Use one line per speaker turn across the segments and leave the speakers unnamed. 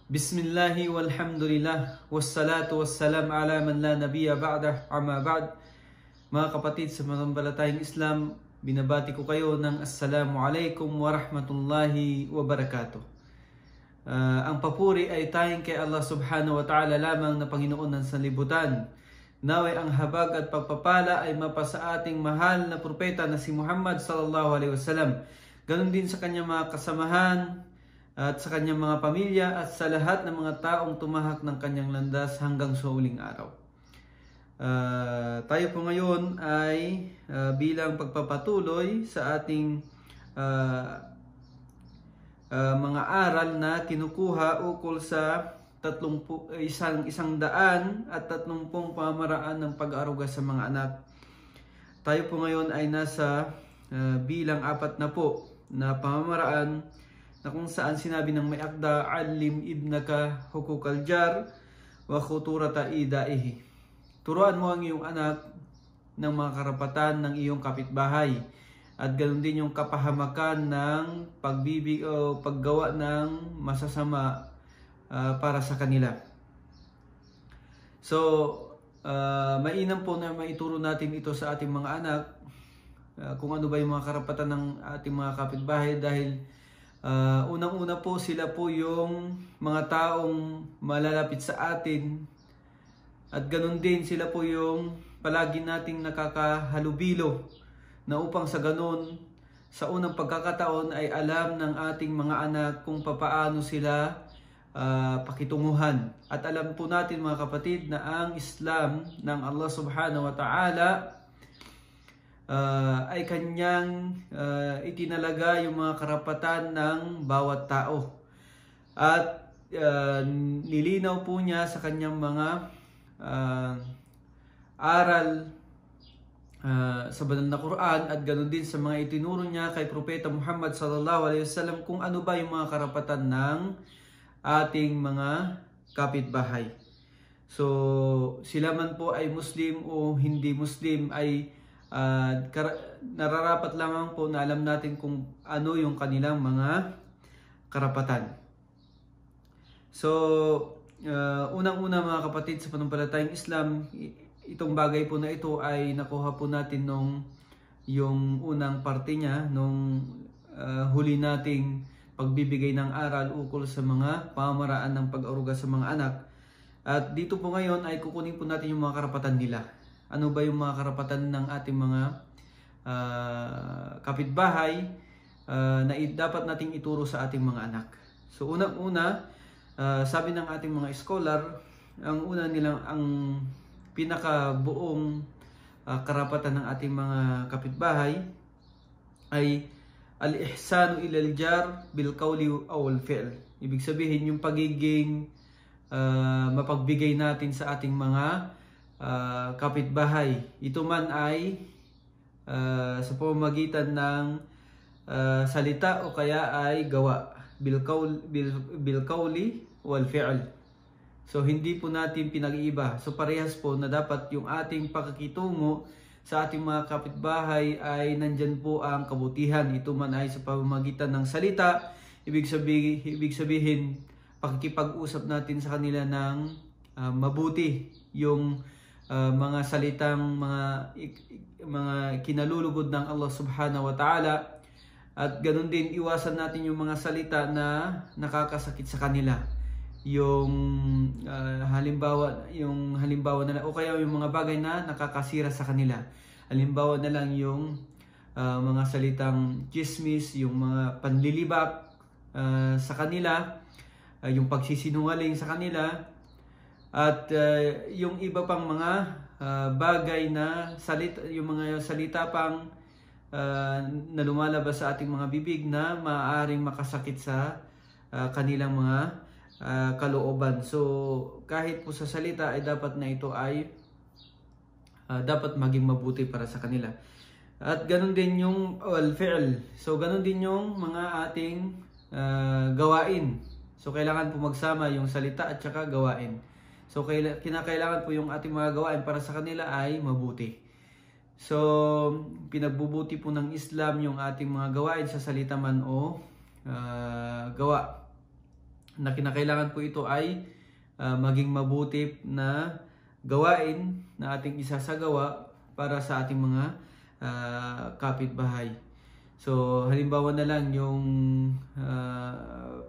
Bismillahi walhamdulillah wassalatu wassalam ala man la nabiyya ba'dah amma ba'd. Mga kapatid sa mananampalatayang Islam, binabati ko kayo ng Assalamu alaikum wa rahmatullahi wa barakatuh. Ang papuri ay tayong kay Allah subhanahu wa ta'ala lamang na Panginoon ng sanlibutan. Naway ang habag at pagpapala ay mapasa ating mahal na propeta na si Muhammad sallallahu alaihi wasallam. Ganon din sa kanyang mga kasamahan at sa kanyang mga pamilya at sa lahat ng mga taong tumahak ng kanyang landas hanggang sa huling araw. Tayo po ngayon ay bilang pagpapatuloy sa ating mga aral na kinukuha ukol sa 130 pamamaraan ng pag-aaruga sa mga anak. Tayo po ngayon ay nasa bilang 4 na po na pamamaraan na kung saan sinabi ng may akda, alim ibnaka hukukal jar wa khuturata idaihi. Turuan mo ang iyong anak ng mga karapatan ng iyong kapitbahay at ganoon din yung kapahamakan ng paggawa ng masasama para sa kanila. So, mainam po na maituro natin ito sa ating mga anak kung ano ba yung mga karapatan ng ating mga kapitbahay dahil unang-una po sila po yung mga taong malalapit sa atin at ganun din sila po yung palagi nating nakakahalubilo na upang sa ganun sa unang pagkakataon ay alam ng ating mga anak kung papaano sila pakitunguhan. At alam po natin mga kapatid na ang Islam ng Allah subhanahu wa ta'ala ay kanyang itinalaga yung mga karapatan ng bawat tao. At nilinaw po niya sa kanyang mga aral sa banal na Quran at ganoon din sa mga itinuro niya kay Propeta Muhammad sallallahu alaihi wasallam kung ano ba yung mga karapatan ng ating mga kapitbahay. So sila man po ay Muslim o hindi Muslim ay nararapat lamang po na alam natin kung ano yung kanilang mga karapatan. So, unang-una mga kapatid sa pananampalatayang Islam, itong bagay po na ito ay nakuha po natin nung yung unang parte niya, nung huli nating pagbibigay ng aral ukol sa mga pamamaraan ng pag-aaruga sa mga anak. At dito po ngayon ay kukunin po natin yung mga karapatan nila. Ano ba yung mga karapatan ng ating mga kapitbahay na dapat nating ituro sa ating mga anak. So unang-una, sabi ng ating mga scholar, ang una nilang ang pinakabuong karapatan ng ating mga kapitbahay ay al-ihsanu ilal jar bil qawli aw al fi'l. Ibig sabihin yung pagiging mapagbigay natin sa ating mga kapitbahay. Ito man ay sa pamamagitan ng salita o kaya ay gawa, bil qawli wal fi'l. So hindi po natin pinag-iiba. So parehas po na dapat yung ating pakikitungo sa ating mga kapitbahay ay nandyan po ang kabutihan. Ito man ay sa pamamagitan ng salita, ibig sabihin pakikipag-usap natin sa kanila ng mabuti, yung mga salitang mga kinalulugod ng Allah subhanahu wa ta'ala. At ganun din iwasan natin yung mga salita na nakakasakit sa kanila, yung halimbawa na lang, o kaya yung mga bagay na nakakasira sa kanila. Halimbawa na lang yung mga salitang chismis, yung mga panlilibak sa kanila, yung pagsisinungaling sa kanila, at yung iba pang mga bagay na salita, yung mga salita pang na lumalabas sa ating mga bibig na maaaring makasakit sa kanilang mga kalooban. So kahit po sa salita ay dapat na ito ay dapat maging mabuti para sa kanila. At ganun din yung al-fi'l. So ganun din yung mga ating gawain. So kailangan po magsama yung salita at saka gawain. So kinakailangan po yung ating mga gawain para sa kanila ay mabuti. So pinagbubuti po ng Islam yung ating mga gawain sa salita man o gawa. na kinakailangan po ito ay maging mabuti na gawain na ating isasagawa para sa ating mga kapitbahay. So halimbawa na lang yung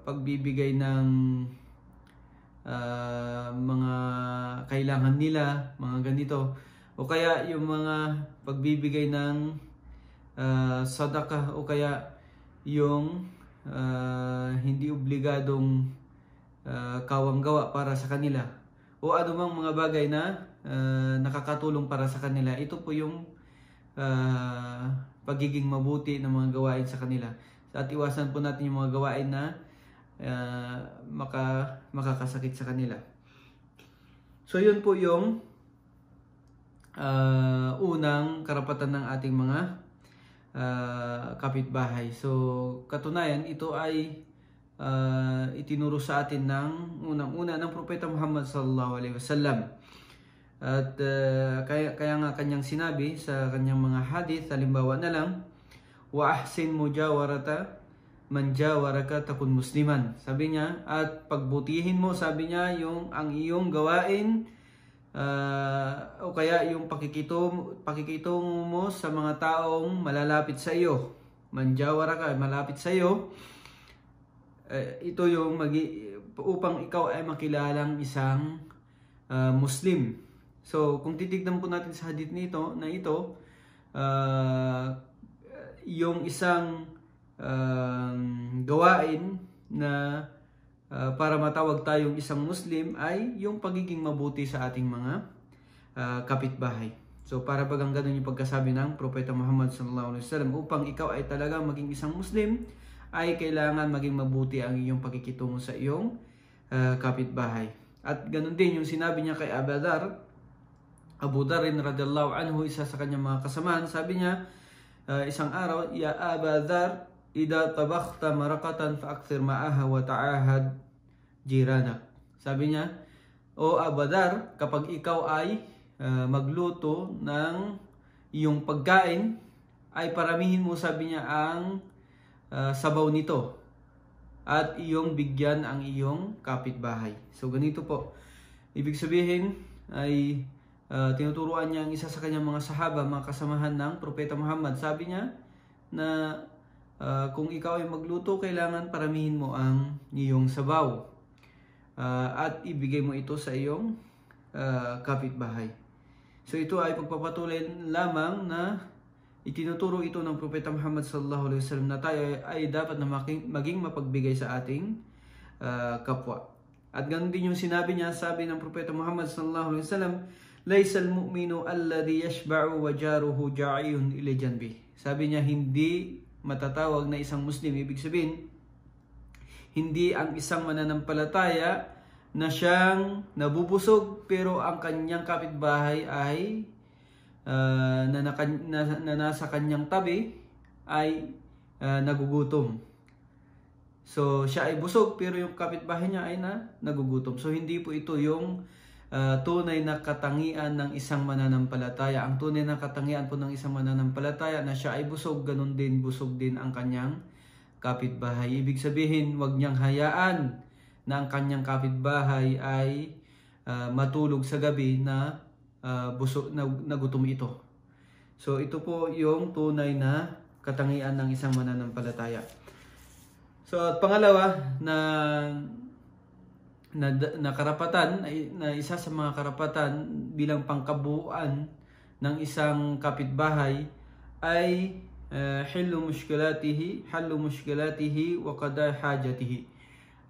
pagbibigay ng mga kailangan nila, mga ganito, o kaya yung mga pagbibigay ng sadaqah, o kaya yung hindi obligadong kawang-gawa para sa kanila, o anumang mga bagay na nakakatulong para sa kanila. Ito po yung pagiging mabuti ng mga gawain sa kanila. At iwasan po natin yung mga gawain na makakasakit sa kanila. So yun po yung unang karapatan ng ating mga kapitbahay. So katunayan, ito ay itinuro sa atin ng unang-una ng Propeta Muhammad sallallahu alaihi wasallam. At kaya nga kanyang sinabi sa kanyang mga hadith, halimbawa na lang, wa ahsin mujawarata man jawaraka takun musliman. Sabi niya, at pagbutihin mo, sabi niya, ang iyong gawain o kaya yung pakikitungo mo sa mga taong malalapit sa iyo. Man jawaraka, malapit sa iyo. Ito yung upang ikaw ay makilalang isang Muslim. So kung titignan po natin sa hadith na ito, yung isang gawain na para matawag tayong isang Muslim ay yung pagiging mabuti sa ating mga kapitbahay. So para bagang ganun yung pagkasabi ng Propeta Muhammad sallallahu alaihi wasallam, upang ikaw ay talagang maging isang Muslim, ay kailangan maging mabuti ang iyong pakikitungo sa iyong kapitbahay. At ganun din yung sinabi niya kay Abu Dharr radhiyallahu anhu, isa sa kanyang mga kasamahan. Sabi niya isang araw, ya Abu Dharr, idha tabakhta marakatan fa'akthir ma'aha wa ta'ahad jiranak. Sabi niya, o Abu Dharr, kapag ikaw ay magluto ng iyong pagkain, ay paramihin mo, sabi niya, ang sabaw nito, at iyong bigyan ang iyong kapitbahay. So ganito po, ibig sabihin ay tinuturuan niya ang isa sa kanyang mga sahaba, mga kasamahan ng Propeta Muhammad. Sabi niya na kung ikaw ay magluto, kailangan paramihin mo ang iyong sabaw at ibigay mo ito sa iyong kapitbahay. So ito ay pagpapatuloy lamang na itinuturo ito ng Propeta Muhammad sallallahu alaihi wasallam na tayo ay dapat na maging mapagbigay sa ating kapwa. At ganun din yung sinabi niya, sabi ng Propeta Muhammad sallallahu alaihi wasallam, laysal mu'minu alladhi yashba'u wa jaruhu ja'iyun ila janbi. Sabi niya, hindi matatawag na isang Muslim, ibig sabihin, hindi ang isang mananampalataya na siyang nabubusog pero ang kanyang kapitbahay ay na nasa kanyang tabi ay nagugutom. So siya ay busog pero yung kapitbahay niya ay nagugutom. So hindi po ito yung tunay na katangian ng isang mananampalataya. Ang tunay na katangian po ng isang mananampalataya na siya ay busog, ganun din busog din ang kanyang kapitbahay. Ibig sabihin, wag niyang hayaan na ang kanyang kapitbahay ay matulog sa gabi na busog, na gutom ito. So ito po yung tunay na katangian ng isang mananampalataya. So at pangalawa na karapatan, na isa sa mga karapatan bilang pangkabuuan ng isang kapitbahay ay hallu mushkilatihi wa qada hajatihi,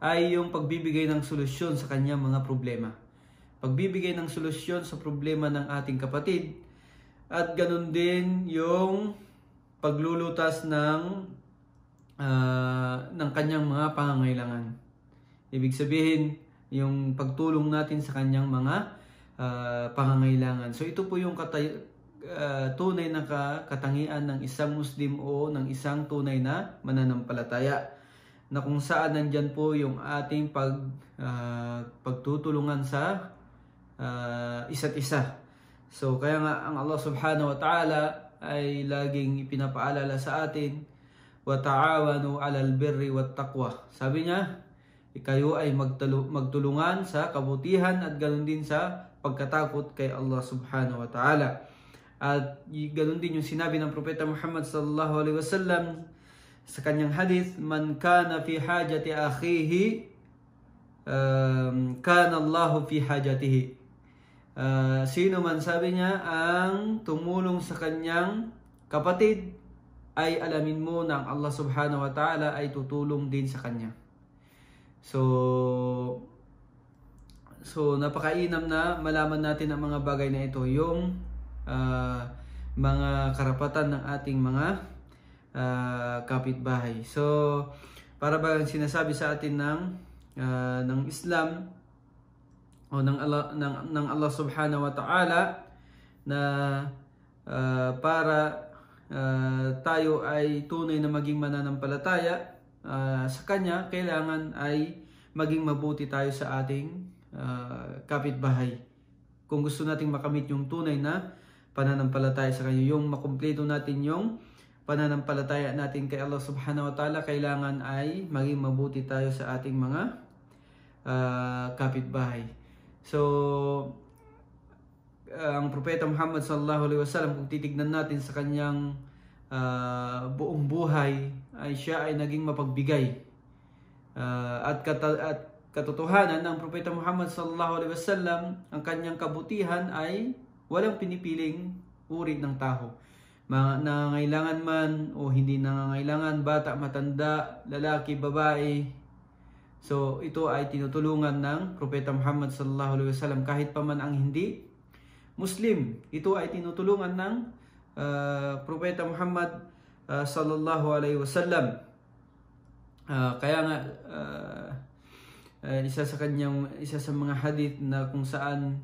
ay yung pagbibigay ng solusyon sa kanyang mga problema. Pagbibigay ng solusyon sa problema ng ating kapatid, at ganun din yung paglulutas ng kanyang mga pangangailangan. Ibig sabihin, yung pagtulong natin sa kanyang mga pangangailangan. So ito po yung tunay na katangian ng isang Muslim o ng isang tunay na mananampalataya, na kung saan nandyan po yung ating pagtutulungan sa isa't isa. So kaya nga ang Allah subhanahu wa ta'ala ay laging ipinapaalala sa atin, wa ta'awanu 'alal birri wat taqwa. Sabi niya, kayo ay magtulungan sa kabutihan at ganoon din sa pagkatakot kay Allah subhanahu wa ta'ala. At ganoon din yung sinabi ng Propeta Muhammad sallallahu alaihi wasallam sa kanyang hadith, man kana fi hajati akhihi kana Allahu fi hajatihi. Sino man, sabi niya, ang tumulong sa kanyang kapatid, ay alamin mo na ang Allah subhanahu wa ta'ala ay tutulong din sa kanya. So napakainam na malaman natin ang mga bagay na ito, yung mga karapatan ng ating mga kapitbahay. So para ba sinasabi sa atin ng Islam o ng Allah subhanahu wa ta'ala na para tayo ay tunay na maging mananampalataya sa Kanya, kailangan ay maging mabuti tayo sa ating kapitbahay. Kung gusto nating makamit yung tunay na pananampalataya sa Kanya, yung makumpleto natin yung pananampalataya natin kay Allah subhanahu wa ta'ala, kailangan ay maging mabuti tayo sa ating mga kapitbahay. So ang Propeta Muhammad sallallahu alaihi wasallam, kung titignan natin sa kanyang buong buhay, ay siya ay naging mapagbigay. At katotohanan ng Propeta Muhammad sallallahu alaihi wasallam, ang kanyang kabutihan ay walang pinipiling uri ng tao. Nangangailangan man o hindi nangangailangan, bata, matanda, lalaki, babae. So ito ay tinutulungan ng Propeta Muhammad sallallahu alaihi wasallam, kahit pa man ang hindi Muslim. Ito ay tinutulungan ng Propeta Muhammad sallallahu alaihi wasallam. Kaya nga isa sa mga hadith na kung saan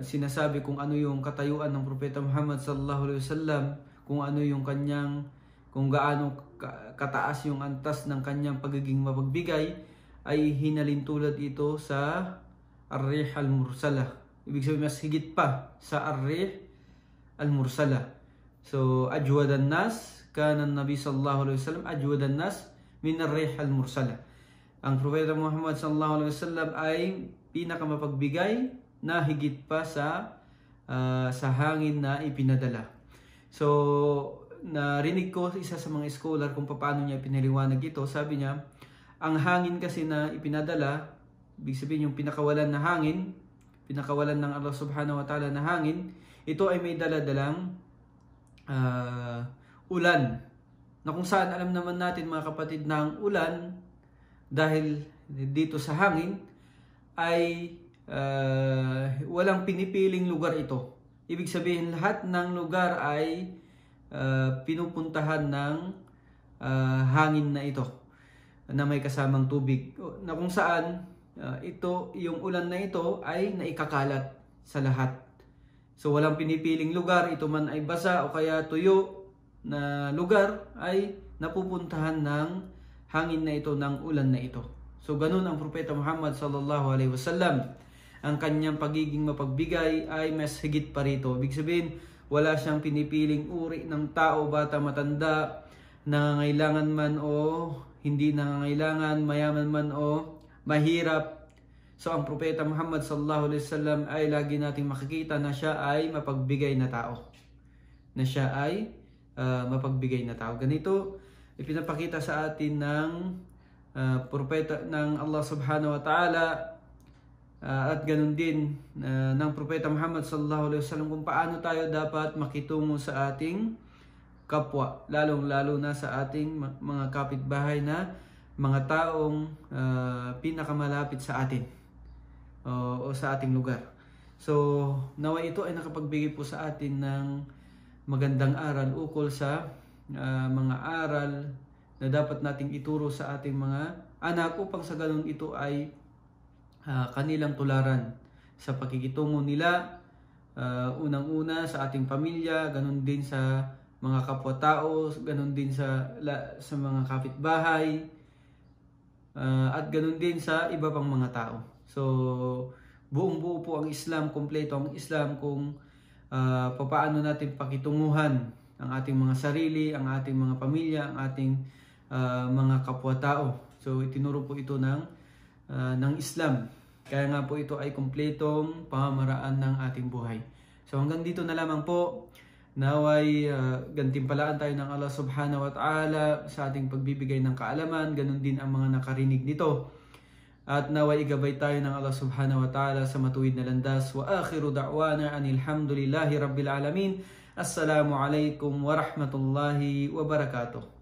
sinasabi kung ano yung katayuan ng Propeta Muhammad sallallahu alaihi wasallam, kung ano yung kung gaano kataas yung antas ng kanyang pagiging mapagbigay, ay hinalintulad ito sa Ar-Rih al-Mursala. Ibig sabihin, mas higit pa sa Ar-Rih al-Mursala. So ajwadan nas, kana an-nabi sallallahu alaihi wasallam ajwadan nas min Ar-Rih al-Mursala. Ang Propeta Muhammad sallallahu alaihi wasallam ay pinakamapagbigay na higit pa sa hangin na ipinadala. So narinig ko isa sa mga scholar kung paano niya pinaliwanag ito. Sabi niya, ang hangin kasi na ipinadala, ibig sabihin yung pinakawalan na hangin, pinakawalan ng Allah subhanahu wa ta'ala na hangin, ito ay may daladalang ulan. Na kung saan alam naman natin mga kapatid na ang ulan, dahil dito sa hangin, ay walang pinipiling lugar ito. Ibig sabihin, lahat ng lugar ay pinupuntahan ng hangin na ito na may kasamang tubig, na kung saan yung ulan na ito ay naikakalat sa lahat. So walang pinipiling lugar, ito man ay basa o kaya tuyo na lugar, ay napupuntahan ng hangin na ito, ng ulan na ito. So ganun ang Propeta Muhammad sallallahu alaihi wasallam. Ang kanyang pagiging mapagbigay ay mas higit pa rito. Ibig sabihin, wala siyang pinipiling uri ng tao, bata, matanda, nangangailangan man o hindi nangangailangan, mayaman man o mahirap. So ang Propeta Muhammad sallallahu alaihi wasallam ay lagi nating makikita na siya ay mapagbigay na tao. Na siya ay mapagbigay na tao. Ganito ipinapakita sa atin ng propeta ng Allah subhanahu wa ta'ala, at ganun din ng Propeta Muhammad sallallahu alaihi wasallam, kung paano tayo dapat makitungo sa ating kapwa, lalong-lalo na sa ating mga kapitbahay na mga taong pinakamalapit sa atin o sa ating lugar. So naway ito ay nakapagbigay po sa atin ng magandang aral ukol sa mga aral na dapat nating ituro sa ating mga anak, upang sa ganun ito ay kanilang tularan sa pakikitungo nila, unang-una sa ating pamilya, ganun din sa mga kapwa-tao, ganun din sa mga kapitbahay, at ganun din sa iba pang mga tao. So buong-buo po ang Islam, kompleto ang Islam kung paano natin pakitunguhan ang ating mga sarili, ang ating mga pamilya, ang ating mga kapwa-tao. So So itinuro po ito ng Islam. Kaya nga po ito ay kumpletong pamamaraan ng ating buhay. So hanggang dito na lamang po. Naway gantimpalaan tayo ng Allah subhanahu wa ta'ala sa ating pagbibigay ng kaalaman. Ganun din ang mga nakarinig nito. At naway igabay tayo ng Allah subhanahu wa ta'ala sa matuwid na landas. Wa akhiru da'wana anilhamdulillahi rabbil alamin. Assalamu alaikum wa rahmatullahi wa barakatuh.